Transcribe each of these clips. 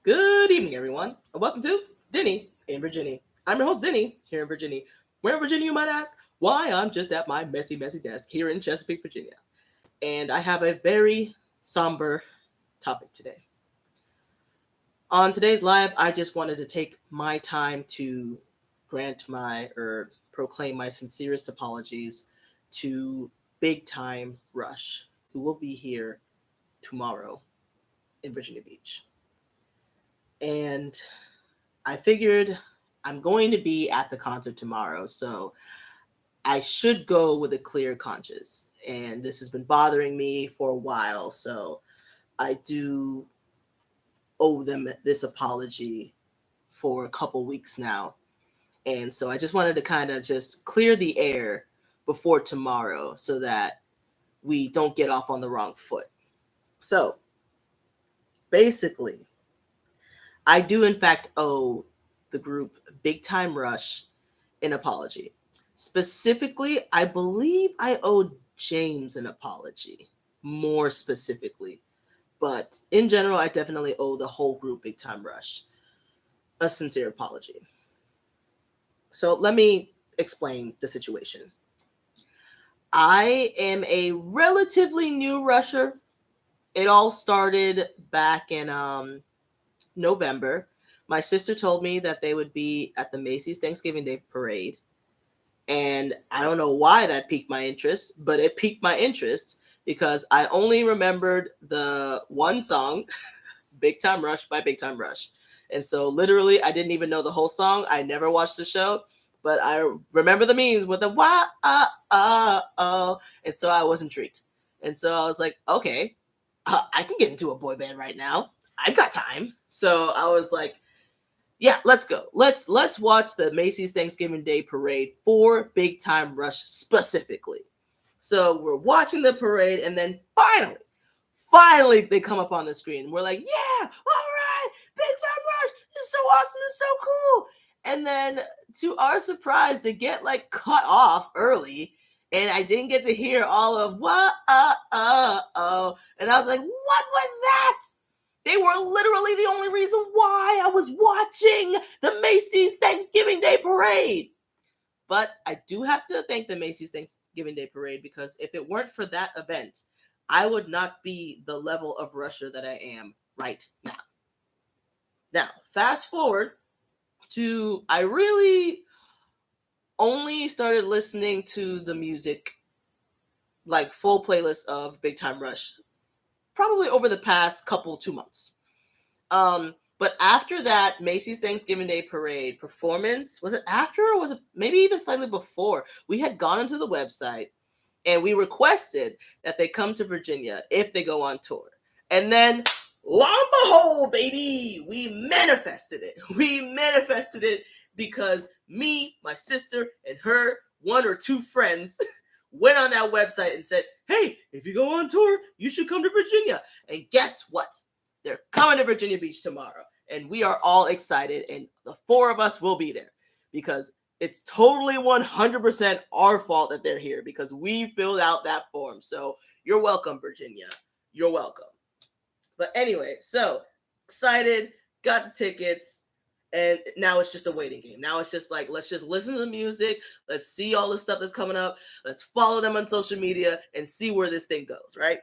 Good evening, everyone, and welcome to Denny in Virginia. I'm your host, Denny, here in Virginia. Where in Virginia, you might ask? Why, I'm just at my messy desk here in Chesapeake, Virginia. And I have a very somber topic today. On today's live, I just wanted to take my time to grant my or proclaim my sincerest apologies to Big Time Rush, who will be here tomorrow in Virginia Beach. And I figured I'm going to be at the concert tomorrow, so I should go with a clear conscience. And this has been bothering me for a while, so I do owe them this apology for a couple weeks now. And so I just wanted to kind of just clear the air before tomorrow so that we don't get off on the wrong foot. So basically, I do in fact owe the group Big Time Rush an apology. Specifically, I believe I owed James an apology, more specifically. But in general, I definitely owe the whole group Big Time Rush a sincere apology. So let me explain the situation. I am a relatively new rusher. It all started back in November. My sister told me that they would be at the Macy's Thanksgiving Day Parade. And I don't know why that piqued my interest, but it piqued my interest because I only remembered the one song, Big Time Rush by Big Time Rush. And so literally I didn't even know the whole song. I never watched the show, but I remember the memes with the wah oh. And so I was intrigued. And so I was like, okay, I can get into a boy band right now. I've got time. So I was like, yeah, let's go. Let's watch the Macy's Thanksgiving Day Parade for Big Time Rush specifically. So we're watching the parade, and then finally, they come up on the screen. We're like, yeah, all right, Big Time Rush. This is so awesome. This is so cool. And then, to our surprise, they get like cut off early, and I didn't get to hear all of what oh. And I was like, what was that? They were literally the only reason why I was watching the Macy's Thanksgiving Day Parade. But I do have to thank the Macy's Thanksgiving Day Parade because if it weren't for that event, I would not be the level of rusher that I am right now. Now, fast forward to I really only started listening to the music, like full playlist of Big Time Rush, probably over the past 2 months. But after that Macy's Thanksgiving Day Parade performance, was it after or was it maybe even slightly before? We had gone into the website and we requested that they come to Virginia if they go on tour. And then, lo and behold, baby, we manifested it. We manifested it because me, my sister, and her one or two friends went on that website and said, hey, if you go on tour, you should come to Virginia. And guess what? They're coming to Virginia Beach tomorrow. And we are all excited. And the four of us will be there because it's totally 100% our fault that they're here because we filled out that form. So you're welcome, Virginia. You're welcome. But anyway, so excited, got the tickets. And now it's just a waiting game. Now it's just like, let's just listen to the music. Let's see all the stuff that's coming up. Let's follow them on social media and see where this thing goes, right?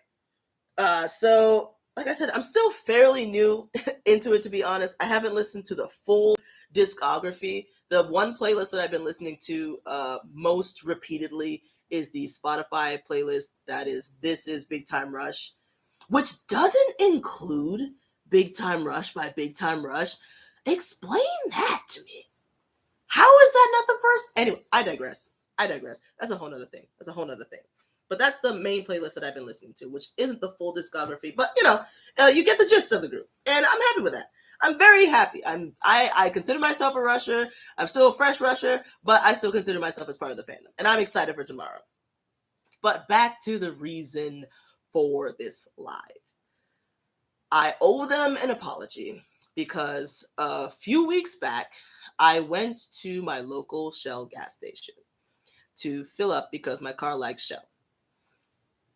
So, like I said, I'm still fairly new into it, to be honest. I haven't listened to the full discography. The one playlist that I've been listening to most repeatedly is the Spotify playlist that is This Is Big Time Rush, which doesn't include Big Time Rush by Big Time Rush. Explain that to me. How is that not the first? Anyway, I digress. That's a whole nother thing. But that's the main playlist that I've been listening to, which isn't the full discography. But, you get the gist of the group. And I'm happy with that. I'm very happy. I consider myself a rusher. I'm still a fresh rusher, but I still consider myself as part of the fandom. And I'm excited for tomorrow. But back to the reason for this live. I owe them an apology because a few weeks back, I went to my local Shell gas station to fill up because my car likes Shell.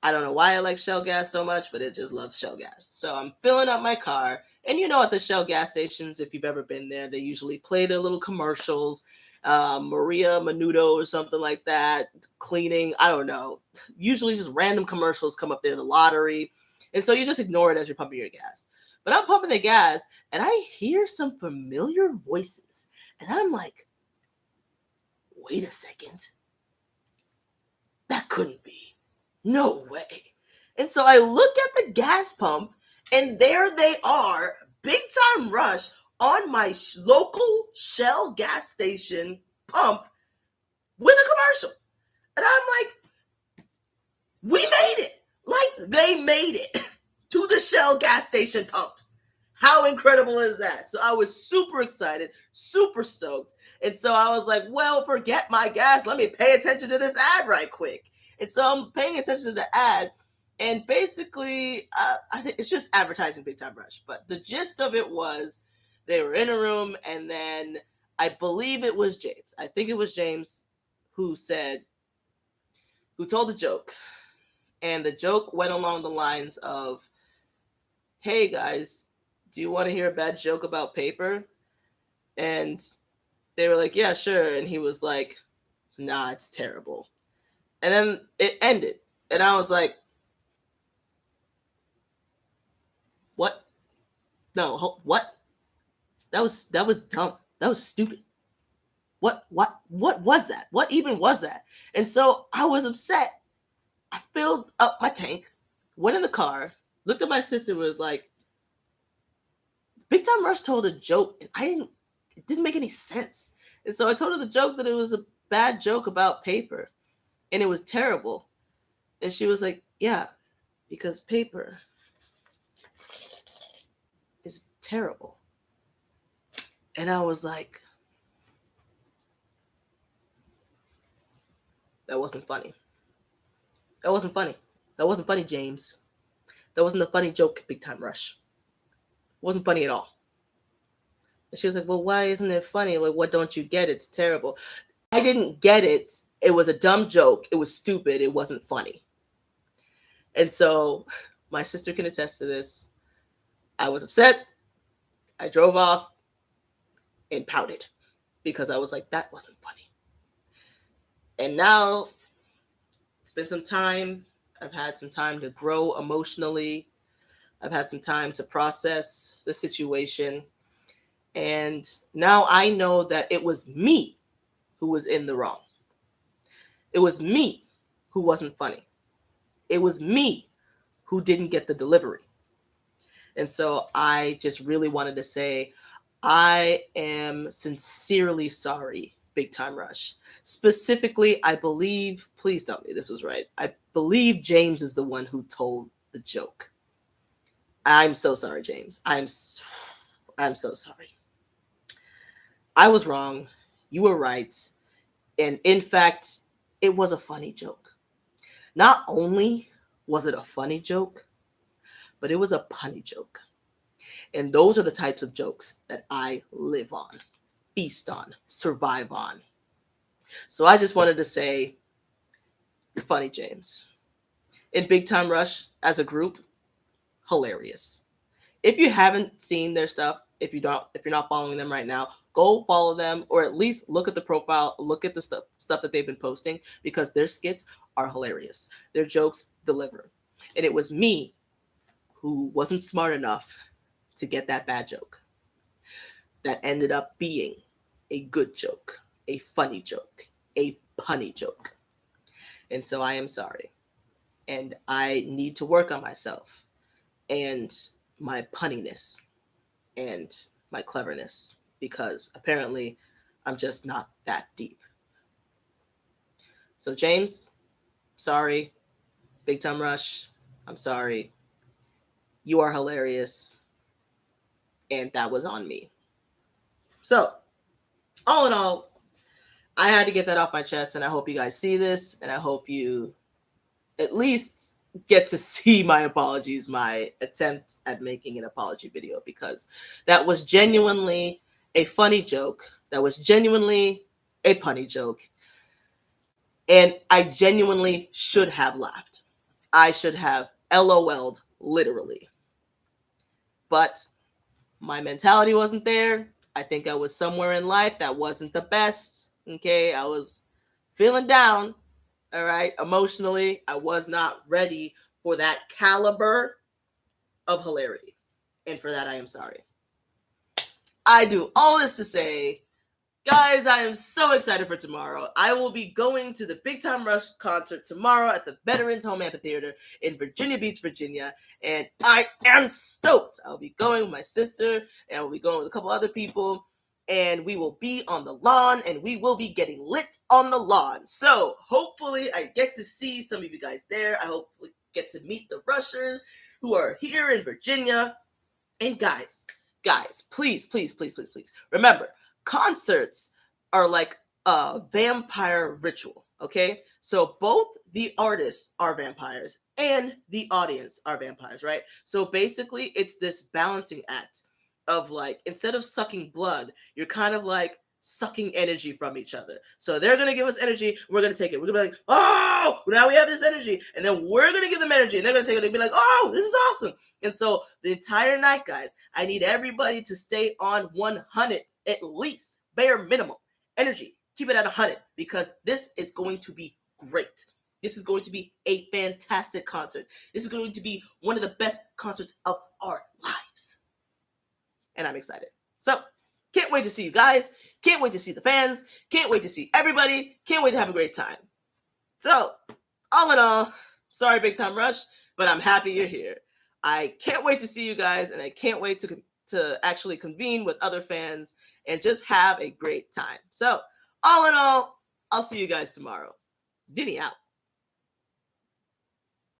I don't know why I like Shell gas so much, but it just loves Shell gas. So I'm filling up my car. And you know, at the Shell gas stations, if you've ever been there, they usually play their little commercials. Maria Menudo or something like that, cleaning. I don't know. Usually just random commercials come up there, the lottery. And so you just ignore it as you're pumping your gas. But I'm pumping the gas and I hear some familiar voices. And I'm like, wait a second. That couldn't be. No way. And so I look at the gas pump, and there they are, Big Time Rush on my local Shell gas station pump with a commercial. And I'm like, we made it. Like, they made it to the Shell gas station pumps. How incredible is that? So I was super excited, super stoked. And so I was like, well, forget my gas. Let me pay attention to this ad right quick. And so I'm paying attention to the ad. And basically, I think it's just advertising Big Time Rush. But the gist of it was they were in a room, and then I believe it was James. I think it was James who told the joke. And the joke went along the lines of, hey guys, do you want to hear a bad joke about paper? And they were like, yeah, sure. And he was like, nah, it's terrible. And then it ended. And I was like, what? No, what? That was dumb. That was stupid. What was that? What even was that? And so I was upset. I filled up my tank, went in the car, looked at my sister, was like, Big Time Rush told a joke, and it didn't make any sense. And so I told her the joke that it was a bad joke about paper, and it was terrible. And she was like, yeah, because paper is terrible. And I was like, that wasn't funny. That wasn't funny. That wasn't funny, James. That wasn't a funny joke, Big Time Rush. It wasn't funny at all. And she was like, well, why isn't it funny? Like, what don't you get? It's terrible. I didn't get it. It was a dumb joke. It was stupid. It wasn't funny. And so my sister can attest to this. I was upset. I drove off and pouted because I was like, that wasn't funny. And now it's been some time. I've had some time to grow emotionally. I've had some time to process the situation. And now I know that it was me who was in the wrong. It was me who wasn't funny. It was me who didn't get the delivery. And so I just really wanted to say, I am sincerely sorry, Big Time Rush. Specifically, I believe, please tell me this was right. I believe James is the one who told the joke. I'm so sorry, James. I'm so sorry. I was wrong. You were right. And in fact, it was a funny joke. Not only was it a funny joke, but it was a punny joke. And those are the types of jokes that I live on, feast on, survive on. So I just wanted to say, you're funny, James. In Big Time Rush, as a group, hilarious. If you haven't seen their stuff, if you're not following them right now, go follow them, or at least look at the profile, look at the stuff that they've been posting, because their skits are hilarious. Their jokes deliver. And it was me who wasn't smart enough to get that bad joke that ended up being a good joke, a funny joke, a punny joke. And so I am sorry. And I need to work on myself and my punniness and my cleverness, because apparently I'm just not that deep. So James, sorry. Big Time Rush, I'm sorry. You are hilarious. And that was on me. So, all in all, I had to get that off my chest, and I hope you guys see this, and I hope you at least get to see my apologies, my attempt at making an apology video, because that was genuinely a funny joke. That was genuinely a punny joke. And I genuinely should have laughed. I should have LOL'd literally. But my mentality wasn't there. I think I was somewhere in life that wasn't the best. Okay, I was feeling down. All right, emotionally, I was not ready for that caliber of hilarity. And for that, I am sorry. I do all this to say, guys, I am so excited for tomorrow. I will be going to the Big Time Rush concert tomorrow at the Veterans Home Amphitheater in Virginia Beach, Virginia, and I am stoked. I'll be going with my sister, and I will be going with a couple other people, and we will be on the lawn, and we will be getting lit on the lawn. So hopefully I get to see some of you guys there. I hopefully get to meet the Rushers who are here in Virginia. And guys, please, please, please, please, please, remember, concerts are like a vampire ritual, okay? So both the artists are vampires and the audience are vampires, right? So basically, it's this balancing act of like, instead of sucking blood, you're kind of like sucking energy from each other. So they're gonna give us energy, we're gonna take it. We're gonna be like, oh, now we have this energy, and then we're gonna give them energy, and they're gonna take it and be like, oh, this is awesome. And so the entire night, guys, I need everybody to stay on 100 at least, bare minimum energy. Keep it at 100 because this is going to be great. This is going to be a fantastic concert. This is going to be one of the best concerts of our lives. And I'm excited. So, can't wait to see you guys. Can't wait to see the fans. Can't wait to see everybody. Can't wait to have a great time. So, all in all, sorry, Big Time Rush, but I'm happy you're here. I can't wait to see you guys, and I can't wait to actually convene with other fans and just have a great time. So, all in all, I'll see you guys tomorrow. Dinny out.